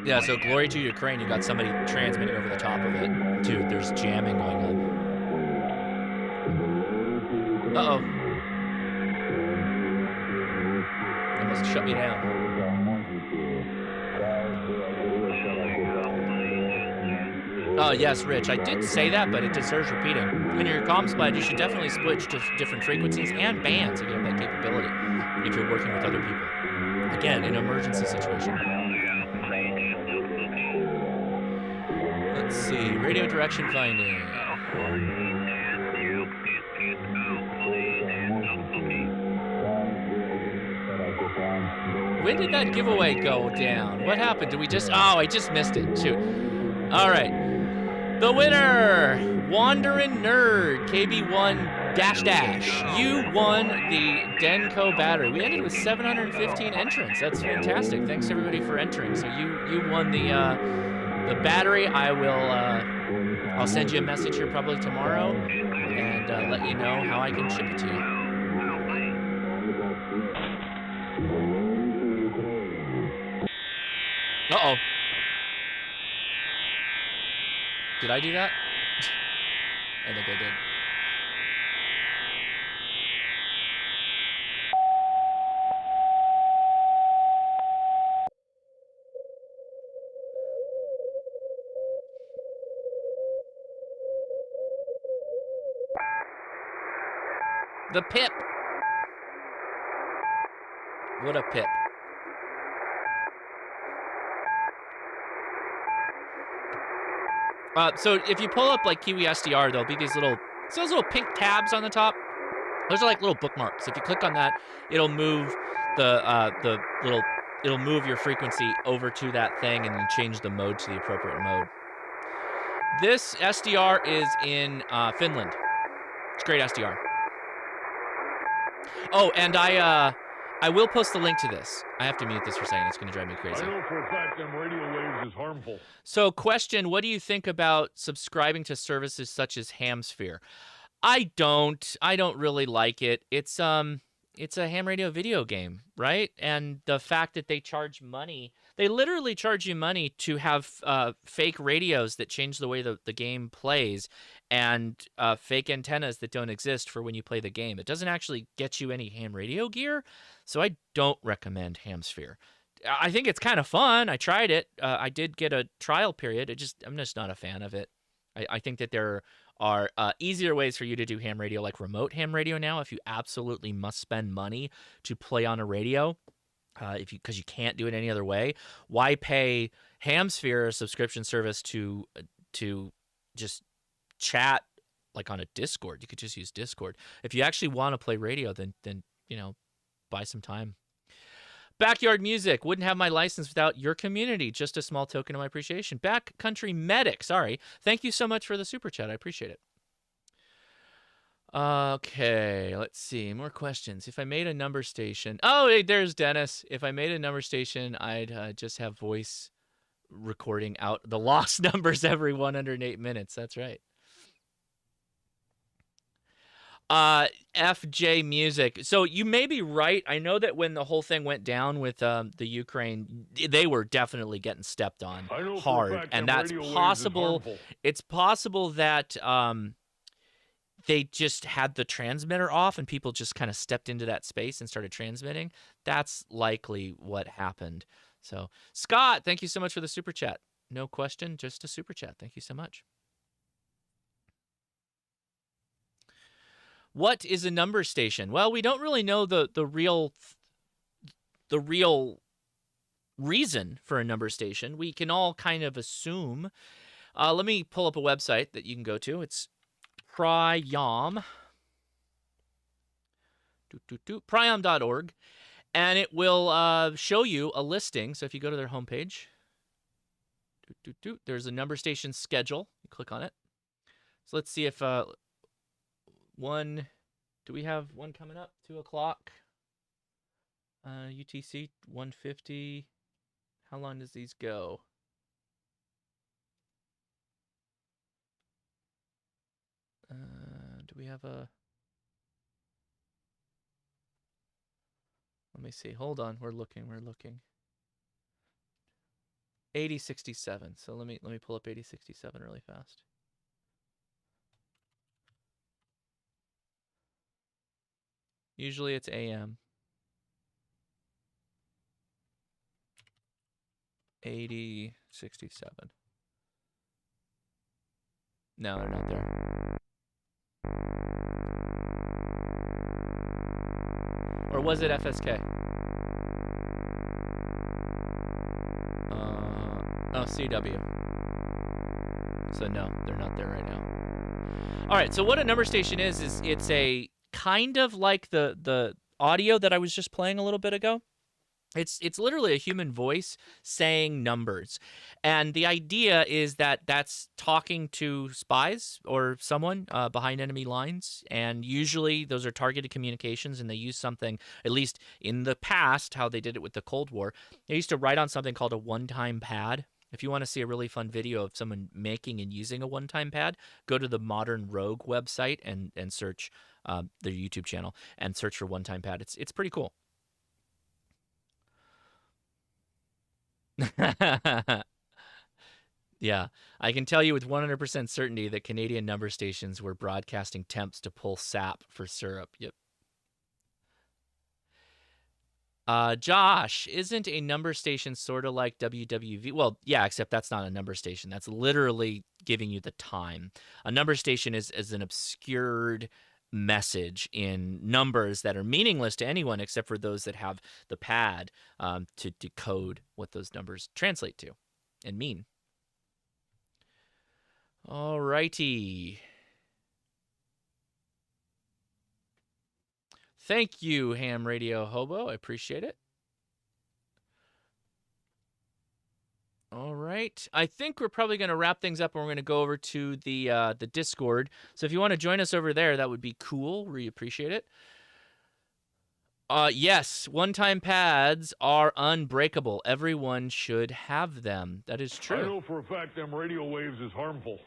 Yeah, so glory to Ukraine. You got somebody transmitting over the top of it. Dude, there's jamming going on. Uh-oh. They must shut me down. Oh, yes, Rich. I did say that, but it deserves repeating. In your comms pledge, you should definitely switch to different frequencies and bands if you have that capability, if you're working with other people. Again, in an emergency situation. Let's see. Radio direction finding. When did that giveaway go down? What happened? Did we just... Oh, I just missed it. Shoot. All right. The winner, Wandering Nerd, KB1-. You won the Denko battery. We ended with 715 entrants. That's fantastic. Thanks everybody for entering. So you won the battery. I'll send you a message here probably tomorrow and let you know how I can ship it to you. Uh-oh. Did I do that? I think I did. The pip. What a pip. So if you pull up like Kiwi SDR, there'll be these little pink tabs on the top. Those are like little bookmarks. If you click on that, it'll move it'll move your frequency over to that thing and then change the mode to the appropriate mode. This SDR is in Finland. It's great SDR. Oh, and I will post the link to this. I have to mute this for a second. It's going to drive me crazy. I know for a fact them radio waves is harmful. So, question, what do you think about subscribing to services such as Hamsphere? I don't really like it. It's a ham radio video game, right? And the fact that they charge money, they literally charge you money to have fake radios that change the way the game plays and fake antennas that don't exist for when you play the game. It doesn't actually get you any ham radio gear, so I don't recommend Hamsphere. I think it's kind of fun. I tried it. I did get a trial period. I'm just not a fan of it. I think that there are easier ways for you to do ham radio, like remote ham radio now, if you absolutely must spend money to play on a radio, because you can't do it any other way. Why pay Hamsphere, a subscription service, to just chat like on a Discord? You could just use Discord. If you actually want to play radio, then buy some time. Backyard Music, wouldn't have my license without your community. Just a small token of my appreciation. Backcountry Medic, sorry. Thank you so much for the super chat. I appreciate it. Okay, let's see. More questions. If I made a number station... Oh, hey, there's Dennis. If I made a number station, I'd just have voice recording out the lost numbers every 108 minutes. That's right. FJ Music. So you may be right. I know that when the whole thing went down with the Ukraine, they were definitely getting stepped on I know for a hard, fact and them that's radio waves is possible. harmful. It's possible that they just had the transmitter off and people just kind of stepped into that space and started transmitting. That's likely what happened. So, Scott, thank you so much for the super chat. No question, just a super chat. Thank you so much. What is a number station? Well, we don't really know the real reason for a number station. We can all kind of assume. Let me pull up a website that you can go to. It's Priam.org, and it will show you a listing. So if you go to their homepage, there's a number station schedule. You click on it. So let's see if one. Do we have one coming up? 2 o'clock. UTC 150. How long does these go? Do we have a... Let me see. Hold on. We're looking. 8067. So let me pull up 8067 really fast. Usually it's AM. 8067. No, they're not there. Or was it FSK? Oh, CW. So no, they're not there right now. All right, so what a number station is it's a kind of like the audio that I was just playing a little bit ago. It's literally a human voice saying numbers. And the idea is that that's talking to spies or someone behind enemy lines. And usually those are targeted communications, and they use something, at least in the past, how they did it with the Cold War. They used to write on something called a one-time pad. If you want to see a really fun video of someone making and using a one-time pad, go to the Modern Rogue website and search their YouTube channel and search for one-time pad. It's pretty cool. Yeah, I can tell you with 100% certainty that Canadian number stations were broadcasting temps to pull sap for syrup. Yep. Josh, isn't a number station sort of like WWV? Well, yeah, except that's not a number station. That's literally giving you the time. A number station is an obscured message in numbers that are meaningless to anyone except for those that have the pad to decode what those numbers translate to and mean. All righty. Thank you, Ham Radio Hobo. I appreciate it. All right. I think we're probably going to wrap things up, and we're going to go over to the Discord. So if you want to join us over there, that would be cool. We appreciate it. Yes, one-time pads are unbreakable. Everyone should have them. That is true. I know for a fact them radio waves is harmful.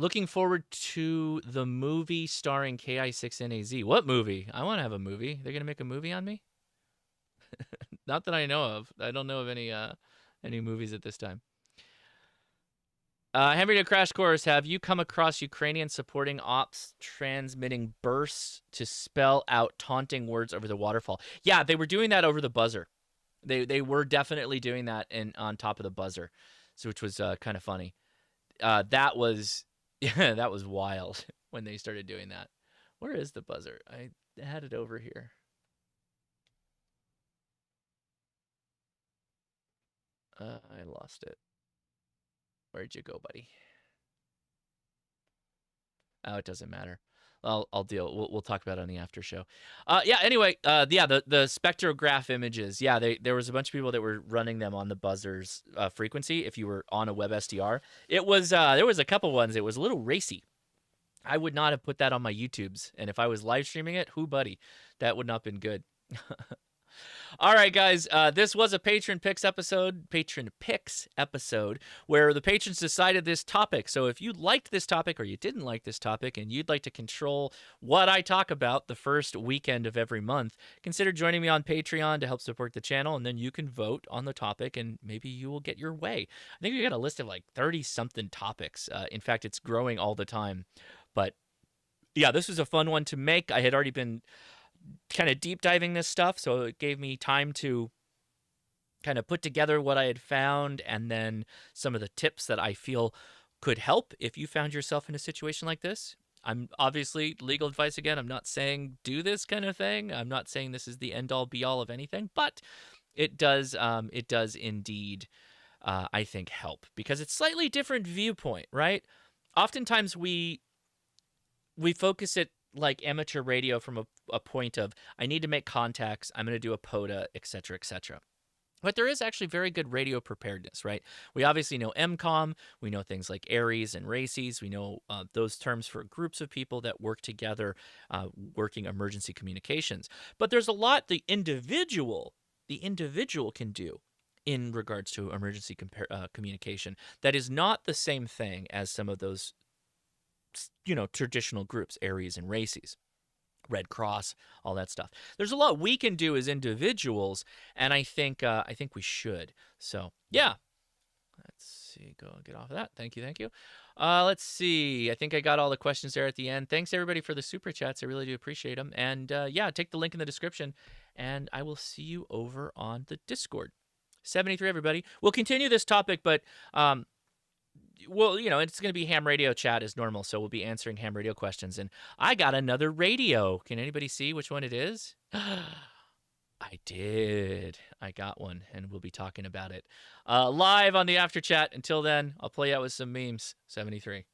Looking forward to the movie starring KI6NAZ. What movie? I want to have a movie. They're going to make a movie on me? Not that I know of. I don't know of any movies at this time. Henry to Crash Course, have you come across Ukrainian supporting ops transmitting bursts to spell out taunting words over the waterfall? Yeah, they were doing that over the buzzer. They were definitely doing that on top of the buzzer, so which was kind of funny. That was that was wild when they started doing that. Where is the buzzer? I had it over here. I lost it. Where'd you go, buddy? Oh, it doesn't matter. I'll deal. We'll talk about it on the after show. Yeah. Anyway. Yeah. The spectrograph images. Yeah. There was a bunch of people that were running them on the buzzer's frequency. If you were on a web SDR, it was there was a couple ones. It was a little racy. I would not have put that on my YouTubes. And if I was live streaming it, who buddy, that would not have been good. All right, guys, this was a patron picks episode, where the patrons decided this topic. So if you liked this topic or you didn't like this topic and you'd like to control what I talk about the first weekend of every month, consider joining me on Patreon to help support the channel, and then you can vote on the topic and maybe you will get your way. I think we got a list of like 30-something topics. In fact, it's growing all the time. But yeah, this was a fun one to make. I had already been kind of deep diving this stuff, so it gave me time to kind of put together what I had found and then some of the tips that I feel could help if you found yourself in a situation like this. I'm obviously legal advice again. I'm not saying do this kind of thing. I'm not saying this is the end all be all of anything, but it does indeed I think help, because it's slightly different viewpoint, right? Oftentimes we focus it like amateur radio from a point of, I need to make contacts, I'm going to do a POTA, etc., etc. But there is actually very good radio preparedness, right? We obviously know MCOM, we know things like ARES and RACES, we know those terms for groups of people that work together, working emergency communications. But there's a lot the individual can do in regards to emergency communication that is not the same thing as some of those, traditional groups, ARES and RACES, Red Cross, all that stuff. There's a lot we can do as individuals, and I think we should. So yeah, let's see. Go get off of that. Thank you. Let's see. I think I got all the questions there at the end. Thanks everybody for the super chats. I really do appreciate them. And yeah, take the link in the description, and I will see you over on the Discord. 73, everybody. We'll continue this topic, but well, it's going to be ham radio chat as normal, so we'll be answering ham radio questions. And I got another radio. Can anybody see which one it is? I did. I got one, and we'll be talking about it live on the after chat. Until then, I'll play out with some memes. 73.